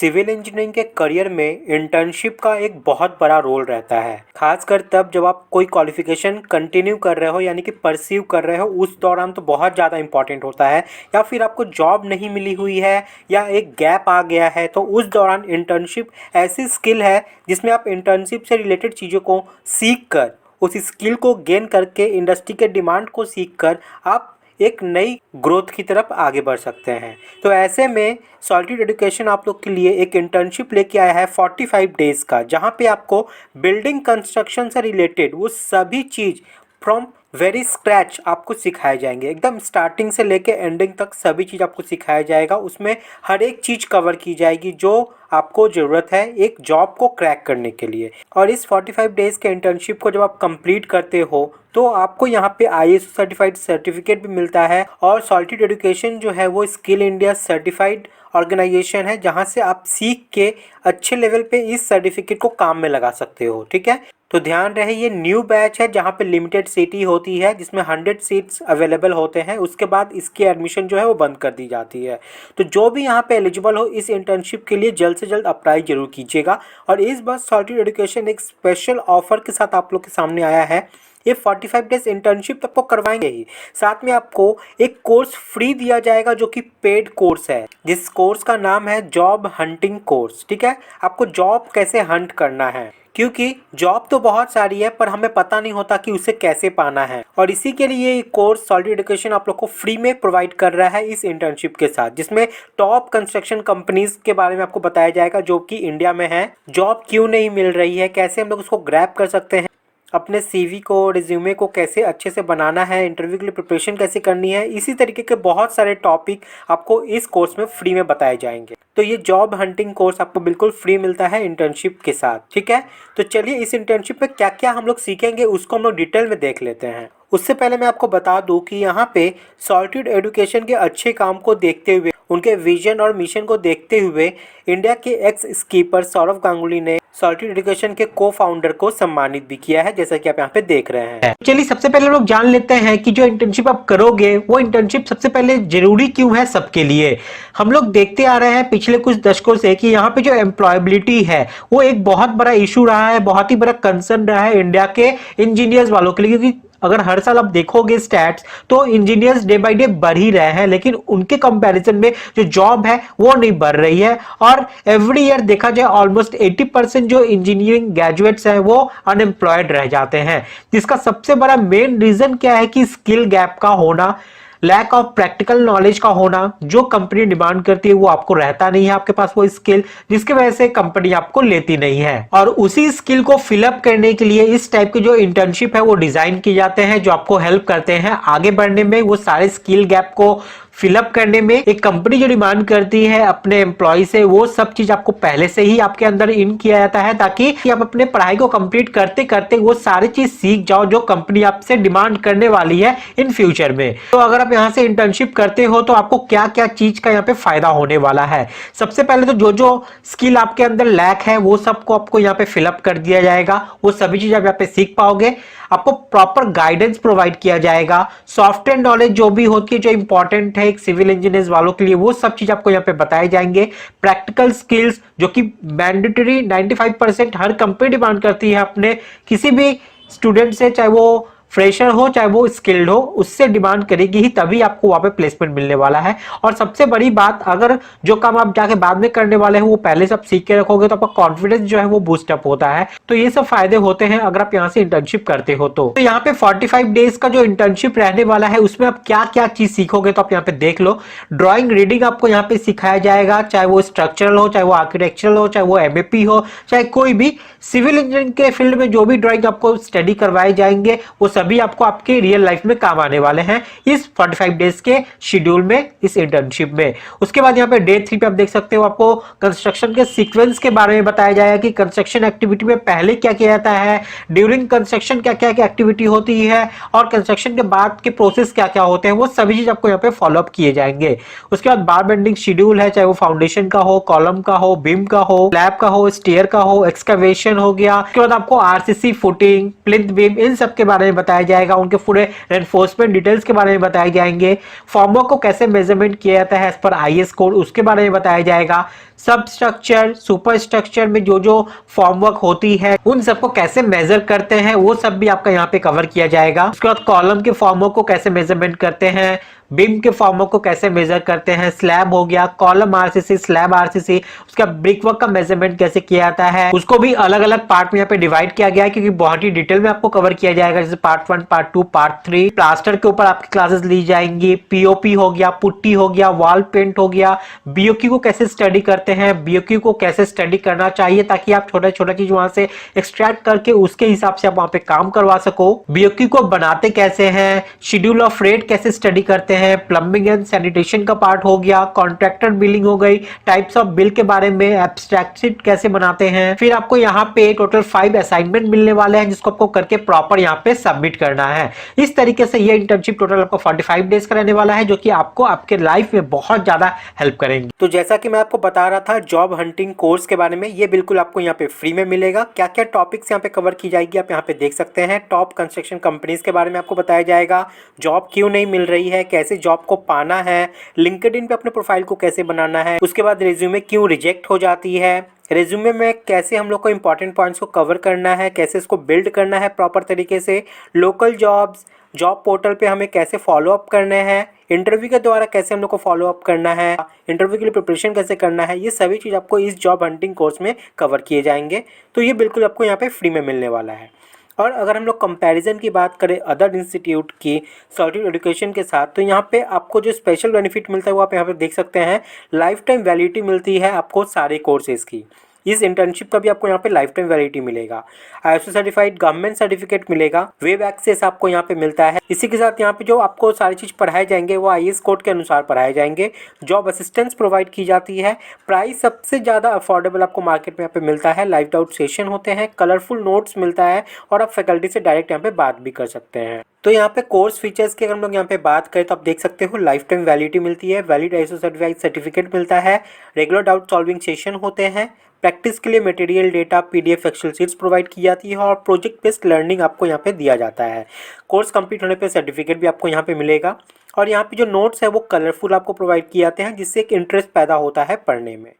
Civil engineering के career में internship का एक बहुत बड़ा रोल रहता है, खासकर तब जब आप कोई क्वालिफिकेशन कंटिन्यू कर रहे हो यानी कि परस्यू कर रहे हो। उस दौरान तो बहुत ज़्यादा इंपॉर्टेंट होता है, या फिर आपको जॉब नहीं मिली हुई है या एक गैप आ गया है, तो उस दौरान इंटर्नशिप ऐसी स्किल है जिसमें आप इंटर्नशिप से रिलेटेड चीज़ों को सीख कर, उस स्किल को गेन करके, इंडस्ट्री के डिमांड को सीख कर आप एक नई ग्रोथ की तरफ आगे बढ़ सकते हैं। तो ऐसे में सॉलिट्यूड एजुकेशन आप लोग के लिए एक इंटर्नशिप लेके आया है 45 डेज़ का, जहाँ पे आपको बिल्डिंग कंस्ट्रक्शन से रिलेटेड वो सभी चीज़ फ्रॉम वेरी स्क्रैच आपको सिखाए जाएंगे। एकदम स्टार्टिंग से लेके एंडिंग तक सभी चीज़ आपको सिखाया जाएगा। उसमें हर एक चीज़ कवर की जाएगी जो आपको ज़रूरत है एक जॉब को क्रैक करने के लिए। और इस 45 डेज़ के इंटर्नशिप को जब आप कंप्लीट करते हो तो आपको यहाँ पे ISO सर्टिफाइड सर्टिफिकेट भी मिलता है। और सॉलिट्यूड एजुकेशन जो है वो स्किल इंडिया सर्टिफाइड ऑर्गेनाइजेशन है, जहाँ से आप सीख के अच्छे लेवल पे इस सर्टिफिकेट को काम में लगा सकते हो। ठीक है, तो ध्यान रहे ये न्यू बैच है जहाँ पे लिमिटेड सीट होती है, जिसमें 100 सीट्स अवेलेबल होते हैं। उसके बाद इसकी एडमिशन जो है वो बंद कर दी जाती है। तो जो भी यहाँ पे एलिजिबल हो इस इंटर्नशिप के लिए जल्द से जल्द अप्लाई जरूर कीजिएगा। और इस बार सॉलिट्यूड एजुकेशन एक स्पेशल ऑफर के साथ आप लोग के सामने आया है। ये 45 डेज इंटर्नशिप तो आपको करवाएंगे ही, साथ में आपको एक कोर्स फ्री दिया जाएगा जो कि पेड कोर्स है, जिस कोर्स का नाम है जॉब हंटिंग कोर्स। ठीक है, आपको जॉब कैसे हंट करना है, क्योंकि जॉब तो बहुत सारी है पर हमें पता नहीं होता कि उसे कैसे पाना है। और इसी के लिए ये कोर्स सॉलिट्यूड एजुकेशन आप लोग को फ्री में प्रोवाइड कर रहा है इस इंटर्नशिप के साथ, जिसमें टॉप कंस्ट्रक्शन कंपनीज के बारे में आपको बताया जाएगा जो कि इंडिया में है। जॉब क्यों नहीं मिल रही है, कैसे हम लोग उसको ग्रैब कर सकते हैं, अपने CV को, रिज्यूमे को कैसे अच्छे से बनाना है, इंटरव्यू के लिए प्रिपरेशन कैसे करनी है, इसी तरीके के बहुत सारे टॉपिक आपको इस कोर्स में फ्री में बताए जाएंगे। तो ये जॉब हंटिंग कोर्स आपको बिल्कुल फ्री मिलता है इंटर्नशिप के साथ। ठीक है, तो चलिए इस इंटर्नशिप में क्या क्या हम लोग सीखेंगे उसको हम लोग डिटेल में देख लेते हैं। उससे पहले मैं आपको बता दूं कि यहाँ पे सॉलिट्यूड एजुकेशन के अच्छे काम को देखते हुए, उनके विजन और मिशन को देखते हुए इंडिया के एक्स स्कीपर सौरव गांगुली ने सॉलिट्यूड एजुकेशन के को-फाउंडर को सम्मानित भी किया है, जैसा कि आप यहाँ पे देख रहे हैं। चलिए सबसे पहले लोग जान लेते हैं कि जो इंटर्नशिप आप करोगे वो इंटर्नशिप सबसे पहले जरूरी क्यों है सबके लिए। हम लोग देखते आ रहे हैं पिछले कुछ दशकों से कि यहाँ पे जो एम्प्लॉयबिलिटी है वो एक बहुत बड़ा इशू रहा है, बहुत ही बड़ा कंसर्न रहा है इंडिया के इंजीनियर्स वालों के लिए। क्योंकि अगर हर साल आप देखोगे स्टैट्स तो इंजीनियर्स डे बाय डे बढ़ ही रहे हैं, लेकिन उनके कंपैरिजन में जो जॉब है वो नहीं बढ़ रही है। और एवरी ईयर देखा जाए ऑलमोस्ट 80% जो इंजीनियरिंग ग्रेजुएट्स हैं वो अनएम्प्लॉयड रह जाते हैं। जिसका सबसे बड़ा मेन रीजन क्या है कि स्किल गैप का होना, लैक ऑफ प्रैक्टिकल नॉलेज का होना। जो कंपनी डिमांड करती है वो आपको रहता नहीं है आपके पास वो स्किल, जिसकी वजह से कंपनी आपको लेती नहीं है। और उसी स्किल को फिलअप करने के लिए इस टाइप के जो इंटर्नशिप है वो डिजाइन किए जाते हैं, जो आपको हेल्प करते हैं आगे बढ़ने में, वो सारे स्किल गैप को फिलअप करने में। एक कंपनी जो डिमांड करती है अपने एम्प्लॉय से वो सब चीज आपको पहले से ही आपके अंदर इन किया जाता है, ताकि आप अपने पढ़ाई को कंप्लीट करते करते वो सारी चीज सीख जाओ जो कंपनी आपसे डिमांड करने वाली है इन फ्यूचर में। तो अगर आप यहाँ से इंटर्नशिप करते हो तो आपको क्या क्या चीज का यहाँ पे फायदा होने वाला है। सबसे पहले तो जो जो स्किल आपके अंदर लैक है वो सबको आपको यहाँ पे फिलअप कर दिया जाएगा, वो सभी चीज आप यहाँ पे सीख पाओगे। आपको प्रॉपर गाइडेंस प्रोवाइड किया जाएगा। सॉफ्टवेयर नॉलेज जो भी होती है, जो इंपॉर्टेंट है एक सिविल इंजीनियर्स वालों के लिए, वो सब चीज आपको यहाँ पे बताए जाएंगे। प्रैक्टिकल स्किल्स जो कि मैंडेटरी 95% हर कंपनी डिमांड करती है अपने किसी भी स्टूडेंट से, चाहे वो फ्रेशर हो चाहे वो स्किल्ड हो, उससे डिमांड करेगी ही तभी आपको वहां पे प्लेसमेंट मिलने वाला है। और सबसे बड़ी बात, अगर जो काम आप जाके बाद में करने वाले हैं वो पहले से आप सीख के रखोगे तो आपका कॉन्फिडेंस जो है वो बूस्ट अप होता है। तो ये सब फायदे होते हैं अगर आप यहाँ से इंटर्नशिप करते हो। तो यहाँ पे 45 डेज का जो इंटर्नशिप रहने वाला है उसमें आप क्या क्या चीज सीखोगे तो आप यहाँ पे देख लो। ड्रॉइंग रीडिंग आपको यहाँ पे सिखाया जाएगा, चाहे वो स्ट्रक्चरल हो, चाहे वो आर्किटेक्चरल हो, चाहे वो MEP हो, चाहे कोई भी सिविल इंजीनियरिंग के फील्ड में जो भी ड्रॉइंग आपको स्टडी करवाए जाएंगे वो सभी आपको आपके रियल लाइफ में काम आने वाले हैं इस 45 डेज के शेड्यूल में, इस इंटर्नशिप में। उसके बाद यहाँ पे डे 3 पे आप देख सकते हो आपको कंस्ट्रक्शन के सीक्वेंस के बारे में बताया जाएगा कि कंस्ट्रक्शन एक्टिविटी में पहले क्या किया जाता है, ड्यूरिंग कंस्ट्रक्शन क्या क्या एक्टिविटी होती है, और कंस्ट्रक्शन के बाद के प्रोसेस क्या क्या होते हैं, वो सभी चीज आपको यहाँ पे फॉलोअप किए जाएंगे। उसके बाद बार बेंडिंग शेड्यूल है, चाहे वो फाउंडेशन का हो, कॉलम का हो, बीम का हो, स्लैब का हो, स्टेयर का हो, एक्सकवेशन हो गया। उसके बाद आपको RCC, फुटिंग, प्लिंथ बीम, इन सब के बारे में बताया जाएगा। उनके पूरे रेनफोर्समेंट डिटेल्स के बारे में बताए जाएंगे। फॉर्मवर्क को कैसे मेजरमेंट किया जाता है एज पर IS कोड, उसके बारे में बताया जाएगा। सब स्ट्रक्चर, सुपर स्ट्रक्चर में जो जो फॉर्मवर्क होती है उन सबको कैसे मेजर करते हैं वो सब भी आपका यहाँ पे कवर किया जाएगा। उसके बाद कॉलम के फॉर्मवर्क को कैसे मेजरमेंट करते हैं, बीम के फॉर्मवर्क को कैसे मेजर करते हैं, स्लैब हो गया, कॉलम आरसीसी, स्लैब आरसीसी, उसका ब्रिकवर्क का मेजरमेंट कैसे किया जाता है, उसको भी अलग अलग पार्ट में यहाँ पे डिवाइड किया गया है क्योंकि बहुत ही डिटेल में आपको कवर किया जाएगा। जैसे पार्ट 1, पार्ट 2, पार्ट 3। प्लास्टर के ऊपर आपकी क्लासेस ली जाएंगी, पीओपी हो गया, पुट्टी हो गया, वॉल पेंट हो गया, बीओक्यू को कैसे स्टडी करते हैं, बीओक्यू को कैसे स्टडी करना चाहिए ताकि आप छोटा छोटा चीज वहां से एक्सट्रैक्ट करके उसके हिसाब से आप वहां पे काम करवा सको, बीओक्यू को बनाते कैसे हैं, शेड्यूल ऑफ रेट कैसे स्टडी करते हैं, प्लम्बिंग एंड सैनिटेशन का पार्ट हो गया, कॉन्ट्रैक्टर बिलिंग हो गई, टाइप्स ऑफ बिल के बारे में, एब्स्ट्रैक्ट शीट कैसे बनाते हैं। फिर आपको यहाँ पे टोटल 5 असाइनमेंट मिलने वाले हैं जिसको आपको करके प्रॉपर यहाँ पे सबमिट करना है। इस तरीके से ये इंटर्नशिप टोटल आपको 45 डेज का रहने वाला है जो कि आपको आपके लाइफ में बहुत ज्यादा हेल्प करेंगे। तो जैसा कि मैं आपको बता रहा था जॉब हंटिंग कोर्स के बारे में, ये बिल्कुल आपको यहाँ पे फ्री में मिलेगा। क्या क्या टॉपिक्स यहाँ पे कवर की जाएगी आप यहाँ पे देख सकते हैं। टॉप कंस्ट्रक्शन कंपनीज के बारे में आपको बताया जाएगा, जॉब क्यों नहीं मिल रही है, कैसे जॉब को पाना है, लिंक्डइन पे अपने प्रोफाइल को कैसे बनाना है, उसके बाद रिज्यूमे क्यों रिजेक्ट हो जाती है, रिज्यूमे में कैसे हम लोग को इंपॉर्टेंट पॉइंट्स को कवर करना है, कैसे इसको बिल्ड करना है प्रॉपर तरीके से, लोकल जॉब्स, जॉब पोर्टल पे हमें कैसे फॉलो अप करने हैं, इंटरव्यू के द्वारा कैसे हम लोग को फॉलो अप करना है, इंटरव्यू के लिए प्रिपरेशन कैसे करना है, ये सभी चीज़ आपको इस जॉब हंटिंग कोर्स में कवर किए जाएंगे। तो ये बिल्कुल आपको यहाँ पे फ्री में मिलने वाला है। और अगर हम लोग कंपैरिजन की बात करें अदर इंस्टीट्यूट की सॉलिड एजुकेशन के साथ, तो यहाँ पे आपको जो स्पेशल बेनिफिट मिलता है वो आप यहाँ पे देख सकते हैं। लाइफ टाइम वैलिडिटी मिलती है आपको सारे कोर्सेज की। इस इंटर्नशिप का भी आपको यहाँ पे लाइफ टाइम वैलिडिटी मिलेगा। आईएसओ सर्टिफाइड गवर्नमेंट सर्टिफिकेट मिलेगा, वेब एक्सेस आपको यहाँ पे मिलता है। इसी के साथ यहाँ पे जो आपको सारी चीज़ पढ़ाए जाएंगे वो आईएएस कोड के अनुसार पढ़ाए जाएंगे। जॉब असिस्टेंस प्रोवाइड की जाती है। प्राइस सबसे ज़्यादा अफोर्डेबल आपको मार्केट में यहाँ पे मिलता है। लाइव डाउट सेशन होते हैं, कलरफुल नोट्स मिलता है और आप फैकल्टी से डायरेक्ट यहाँ पे बात भी कर सकते हैं। तो यहाँ पे कोर्स फीचर्स की अगर हम लोग यहाँ पे बात करें तो आप देख सकते हो लाइफ टाइम वैलिडिटी मिलती है, वैलिड आईएसओ सर्टिफाइड सर्टिफिकेट मिलता है, रेगुलर डाउट सॉल्विंग सेशन होते हैं, प्रैक्टिस के लिए material, data, PDF, excel sheets provide की जाती है और प्रोजेक्ट बेस्ड लर्निंग आपको यहाँ पे दिया जाता है। कोर्स कंप्लीट होने पे सर्टिफिकेट भी आपको यहाँ पे मिलेगा और यहाँ पे जो नोट्स है वो कलरफुल आपको प्रोवाइड किए जाते हैं जिससे एक इंटरेस्ट पैदा होता है पढ़ने में।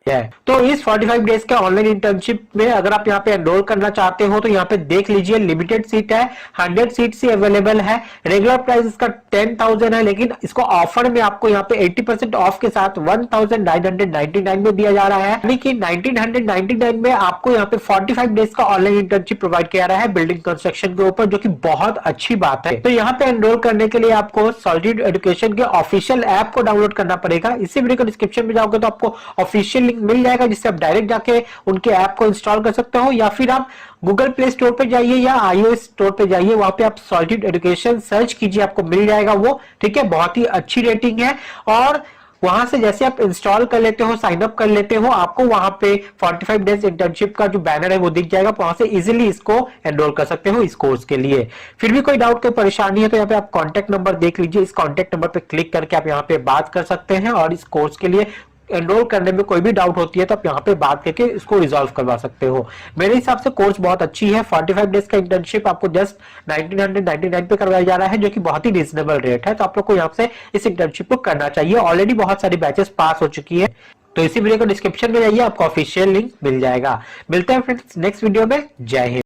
तो इस 45 डेज के ऑनलाइन इंटर्नशिप में अगर आप यहाँ पे एनरोल करना चाहते हो तो यहाँ पे देख लीजिए, लिमिटेड सीट है, 100 सीट ही अवेलेबल है। रेगुलर प्राइस इसका 10,000 है लेकिन इसको ऑफर में आपको यहाँ पे 80% ऑफ के साथ 1999 में दिया जा रहा है, यानी कि 1999 में आपको यहाँ पे 45 डेज का ऑनलाइन इंटर्नशिप प्रोवाइड किया रहा है बिल्डिंग कंस्ट्रक्शन के ऊपर, जो कि बहुत अच्छी बात है। तो यहाँ पे एनरोल करने के लिए आपको सॉलिड एजुकेशन के ऑफिशियल ऐप को डाउनलोड करना पड़ेगा। इसी वीडियो के डिस्क्रिप्शन में जाओगे तो आपको ऑफिशियल लिंक मिल जाएगा जिससे आप डायरेक्ट जाके उनके ऐप को इंस्टॉल कर सकते हो, या फिर आप गूगल प्ले स्टोर पे जाइए या iOS स्टोर पे जाइए, वहां पे आप सॉलिड एजुकेशन सर्च कीजिए, आपको मिल जाएगा वो। ठीक है, बहुत ही अच्छी रेटिंग है और वहां से जैसे आप इंस्टॉल कर लेते हो, साइन अप कर लेते हो, आपको वहां पे 45 डेज इंटर्नशिप का जो बैनर है वो दिख जाएगा, वहां से इजीली इसको एनरोल कर सकते हो इस कोर्स के लिए। फिर भी कोई डाउट, कोई परेशानी है तो यहाँ पे आप कॉन्टैक्ट नंबर देख लीजिए, इस कॉन्टैक्ट नंबर पे क्लिक करके आप यहाँ पे बात कर सकते हैं और इस कोर्स के लिए एनरोल करने में कोई भी डाउट होती है तो आप यहाँ पे बात करके इसको रिजॉल्व करवा सकते हो। मेरे हिसाब से कोर्स बहुत अच्छी है। 45 डेज का इंटर्नशिप आपको जस्ट 1999 पे करवाया जा रहा है, जो कि बहुत ही रीजनेबल रेट है। तो आप लोग को यहाँ से इस इंटर्नशिप को करना चाहिए। ऑलरेडी बहुत सारी बैचेस पास हो चुकी है, तो इसी वीडियो को डिस्क्रिप्शन में जाइए, आपको ऑफिशियल लिंक मिल जाएगा। मिलते हैं फ्रेंड्स नेक्स्ट वीडियो में। जय हिंद।